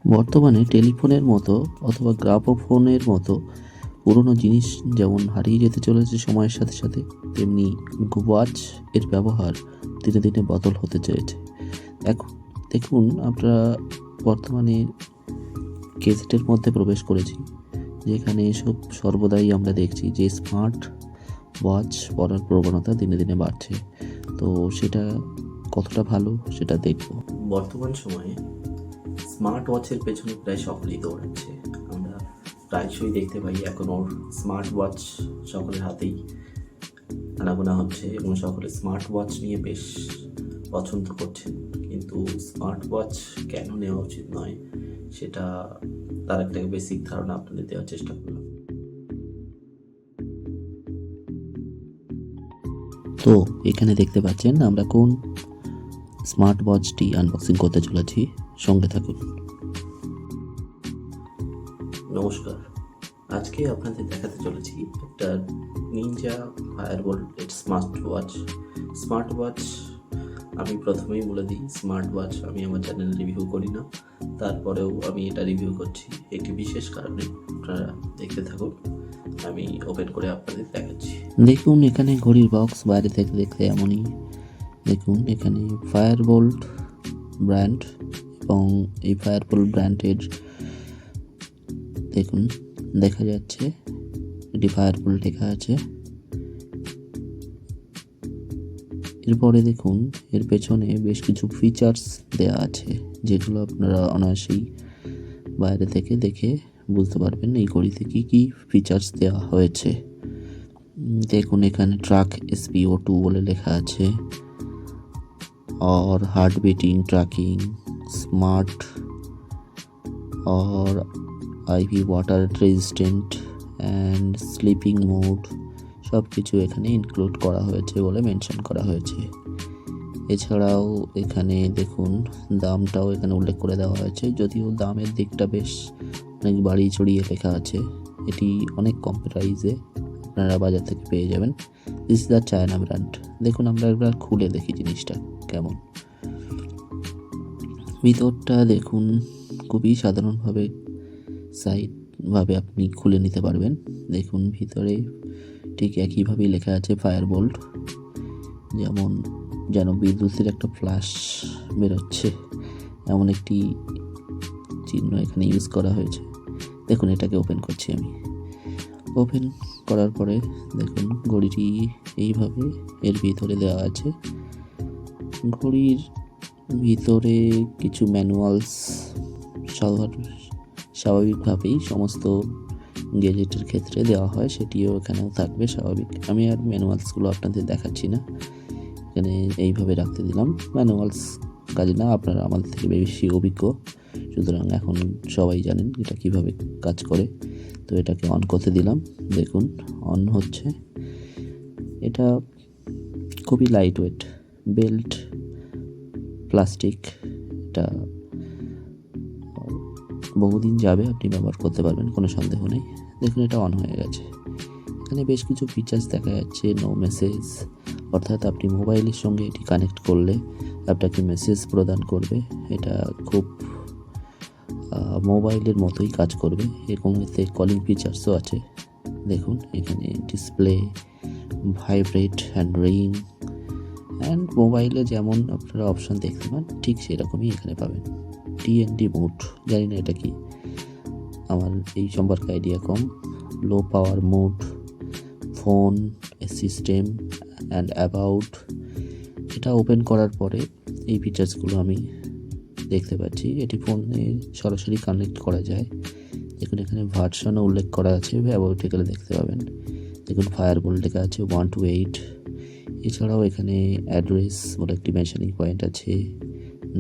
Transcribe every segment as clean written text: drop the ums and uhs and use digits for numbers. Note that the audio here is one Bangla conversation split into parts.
বর্তমানে টেলিফোনের মতো অথবা গ্রামোফোনের মতো পুরনো জিনিস যেমন হারিয়ে যেতে চলেছে সময়ের সাথে সাথে, তেমনি ওয়াচ এর ব্যবহার দিনে দিনে বদল হতে চলেছে। এখন দেখুন, আমরা বর্তমানে গ্যাজেটের মধ্যে প্রবেশ করেছি, যেখানে এসব সর্বদাই আমরা দেখছি যে স্মার্ট ওয়াচ পরার প্রবণতা দিনে দিনে বাড়ছে। তো সেটা কতটা ভালো সেটা দেখব। বর্তমান সময়ে স্মার্ট ওয়াচের পেছনে প্রায় সকলেই দৌড়াচ্ছে। আমরা প্রায়শই দেখতে পাই এখন ওর স্মার্ট ওয়াচ সকলের হাতেই আনাগোনা হচ্ছে এবং সকলে স্মার্ট ওয়াচ নিয়ে বেশ পছন্দ করছেন। কিন্তু স্মার্ট ওয়াচ কেন নেওয়া উচিত নয় সেটা তার একটা বেসিক ধারণা আপনাদের দেওয়ার চেষ্টা করলাম। তো এখানে দেখতে পাচ্ছেন আমরা কোন স্মার্ট ওয়াচটি আনবক্সিং করতে চলেছি, সঙ্গে থাকুন। নমস্কার, আজকে আপনাদের দেখাতে চলেছি একটা নিনজা ফায়ারবোল্ট স্মার্ট ওয়াচ। আমি প্রথমেই বলে দিই, স্মার্ট ওয়াচ আমি আমার চ্যানেলে রিভিউ করি না, তারপরেও আমি এটা রিভিউ করছি একটি বিশেষ কারণে। আপনারা দেখতে থাকুন, আমি ওপেন করে আপনাদের দেখাচ্ছি। দেখুন, এখানে ঘড়ির বক্স বাইরে থেকে দেখতে এমনই। দেখুন, এখানে ফায়ারবোল্ট ব্র্যান্ড এবং এই ফায়ারবোল্ট ব্র্যান্ডের দেখুন দেখা যাচ্ছে এটি ফায়ারবোল্ট লেখা আছে। এরপরে দেখুন এর পেছনে বেশ কিছু ফিচার্স দেয়া আছে, যেগুলো আপনারা অনায়াসেই বাইরে থেকে দেখে বুঝতে পারবেন এই ঘড়িতে কি কি ফিচার্স দেওয়া হয়েছে। দেখুন, এখানে ট্র্যাক SpO2 বলে লেখা আছে, और हार्ट बीटिंग ट्रैकिंग, स्मार्ट और IV water resistant and sleeping mode সব কিছু এখানে ইনক্লুড করা হয়েছে বলে মেনশন করা হয়েছে। এছাড়াও এখানে দেখুন দামটাও এখানে উল্লেখ করে দেওয়া হয়েছে, যদিও দামের দিকটা বেশ অনেক বাড়িয়ে চড়িয়ে লেখা আছে। এটি অনেক কম প্রাইসে আপনারা বাজার থেকে পেয়ে যাবেন। This is the China brand. দেখুন, আমরা একবার খুলে দেখি জিনিসটা কেমন। ভিতরটা দেখুন খুবই সাধারণভাবে সাইডভাবে আপনি খুলে নিতে পারবেন। দেখুন, ভিতরে ঠিক একইভাবেই লেখা আছে ফায়ারবোল্ট, যেন বিদ্যুতের একটা ফ্ল্যাশ বেরোচ্ছে এমন একটি চিহ্ন এখানে ইউজ করা হয়েছে। দেখুন, এটাকে ওপেন করছি আমি। ওপেন করার পরে দেখুন ঘড়িটি এইভাবে এর ভিতরে দেওয়া আছে। ঘড়ির ভিতরে কিছু ম্যানুয়ালস স্বাভাবিকভাবেই সমস্ত গ্যাজেটের ক্ষেত্রে দেওয়া হয়, সেটিও এখানেও থাকবে স্বাভাবিক। আমি আর ম্যানুয়ালসগুলো আপনাদের দেখাচ্ছি না, এখানে এইভাবে রাখতে দিলাম। ম্যানুয়ালস কাজে না, আপনারা আমাদের থেকে বেশি অভিজ্ঞ, সুতরাং এখন সবাই জানেন এটা কিভাবে কাজ করে। তো এটাকে অন করতে দিলাম। দেখুন অন হচ্ছে। এটা খুবই লাইট ওয়েট বেল্ট প্লাস্টিক, এটা বহুদিন যাবে, আপনি ব্যবহার করতে পারবেন, কোনো সন্দেহ নেই। দেখুন, এটা অন হয়ে গেছে। এখানে বেশ কিছু ফিচার্স দেখা যাচ্ছে। নো মেসেজ, অর্থাৎ আপনি মোবাইলের সঙ্গে এটি কানেক্ট করলে আপনাকে মেসেজ প্রদান করবে। এটা খুব মোবাইলের মতোই কাজ করবে। এরকম এতে কলিং ফিচার্সও আছে। দেখুন, এখানে display, vibrate and ring and মোবাইলে যেমন আপনারা অপশান দেখতে পান ঠিক সেরকমই এখানে পাবেন। DND মোড, জানি না এটা কি, আমার এই সম্পর্কে idea com. Low power mode, phone system and about. এটা ওপেন করার পরে এই ফিচার্সগুলো আমি দেখতে পাচ্ছি। এটি ফোনে সরাসরি কানেক্ট করা যায়। দেখুন, এখানে ভার্সনও উল্লেখ করা আছে, অ্যাবাউটে গেলে দেখতে পাবেন। দেখুন, ফায়ারবোল্ট লেখা আছে 1 to 8। এছাড়াও এখানে অ্যাড্রেস বলে একটি মেনশনিং পয়েন্ট আছে,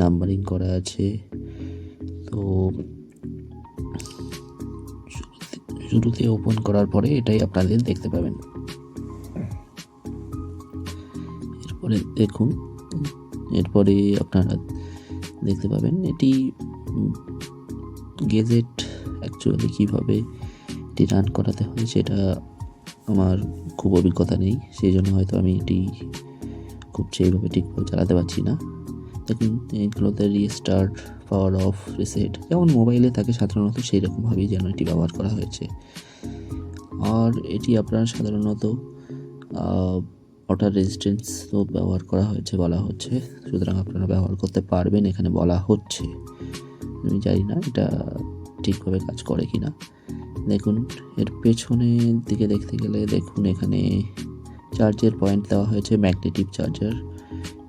নাম্বারিং করা আছে। তো শুরুতে ওপেন করার পরে এটাই আপনাদের দেখতে পাবেন। এরপরে আপনারা দেখতে পাবেন এটি গ্যাজেট অ্যাকচুয়ালি কীভাবে এটি রান করাতে হয় সেটা আমার খুব অভিজ্ঞতা নেই, সেই জন্য হয়তো আমি এটি খুব সেইভাবে ঠিকভাবে চালাতে পারছি না। দেখুন এইগুলোতে রিস্টার্ট, পাওয়ার অফ, রিসেট যেমন মোবাইলে থাকে সাধারণত সেই রকমভাবেই যেন এটি ব্যবহার করা হয়েছে। আর এটি আপনার সাধারণত ওয়াটার রেজিস্ট্যান্সও ব্যবহার করা হয়েছে বলা হচ্ছে, সুতরাং আপনারা ব্যবহার করতে পারবেন এখানে বলা হচ্ছে। আমি জানি না এটা ঠিকভাবে কাজ করে কি না। দেখুন এর পেছনের দিকে দেখতে গেলে দেখুন এখানে চার্জের পয়েন্ট দেওয়া হয়েছে, ম্যাগনেটিক চার্জার,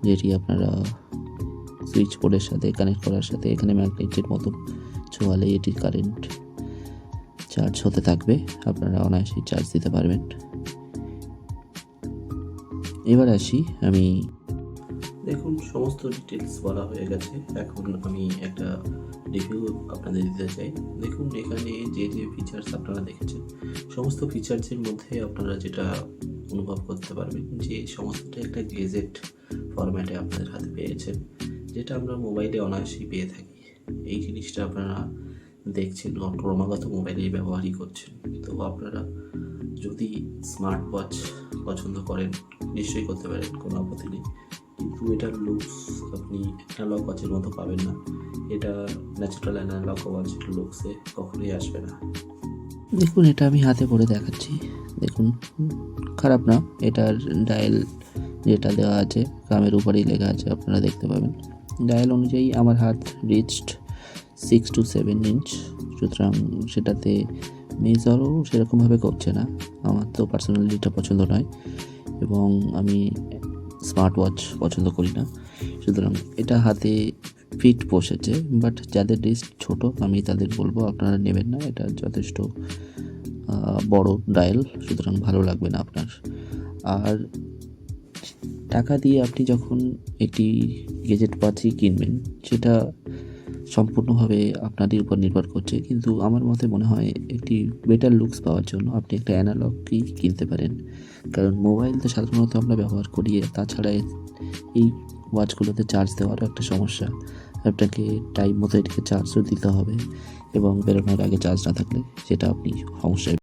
যেটি আপনারা সুইচ বোর্ডের সাথে কানেক্ট করার সাথে এখানে ম্যাগনেটের মতো ছোঁয়ালে এটি কারেন্ট চার্জ হতে থাকবে, আপনারা অনায়াসেই চার্জ দিতে পারবেন। এবার আসি আমি, দেখুন সমস্ত ডিটেলস বলা হয়ে গেছে, এখন আমি একটা রিভিউ আপনাদের দিতে চাই। দেখুন এখানে যে যে ফিচার্স আপনারা দেখেছেন সমস্ত ফিচার্সের মধ্যে আপনারা যেটা অনুভব করতে পারবেন যে সমস্তটা একটা গেজেট ফরম্যাটে আপনাদের হাতে পেয়েছেন, যেটা আমরা মোবাইলে অনায়াসেই পেয়ে থাকি। এই জিনিসটা আপনারা দেখছেন ক্রমাগত মোবাইলেই ব্যবহারই করছেন। তো আপনারা যদি স্মার্ট ওয়াচ পছন্দ করেন নিশ্চয়ই করতে পারেন, কোনো আপত্তি নেই, কিন্তু এটার লুকস আপনি অ্যানালগ ওয়াচের মতো পাবেন না। এটা ন্যাচারাল অ্যানালগ ওয়াচের লুকসে কখনোই আসবে না। দেখুন এটা আমি হাতে পরে দেখাচ্ছি, দেখুন খারাপ না। এটার ডায়াল যেটা দেওয়া আছে গ্রামের উপরেই লেখা আছে, আপনারা দেখতে পাবেন। ডায়াল অনুযায়ী আমার হাত রিচড 6 to 7 ইঞ্চ, সুতরাং সেটাতে মেজারও সেরকমভাবে করছে না। আমার তো পার্সোনালি এটা পছন্দ নয় এবং আমি স্মার্ট ওয়াচ পছন্দ করি না, সুতরাং এটা হাতে ফিট বসেছে। বাট যাদের রিস্ট ছোট আমি তাদের বলবো আপনারা নেবেন না, এটা যথেষ্ট বড় ডায়াল, সুতরাং ভালো লাগবে না আপনার। আর টাকা দিয়ে আপনি যখন একটি গেজেট ওয়াচই কিনবেন সেটা সম্পূর্ণভাবে আপনাদের উপর নির্ভর করছে, কিন্তু আমার মতে মনে হয় একটি বেটার লুকস পাওয়ার জন্য আপনি একটা অ্যানালগই কিনতে পারেন। কারণ মোবাইল তো সাধারণত আমরা ব্যবহার করি, তাছাড়া এই ওয়াচগুলোতে চার্জ দেওয়ারও একটা সমস্যা, আপনাকে টাইম মতো এটিকে চার্জও দিতে হবে এবং বেরোনোর আগে চার্জ না থাকলে সেটা আপনি সমস্যায়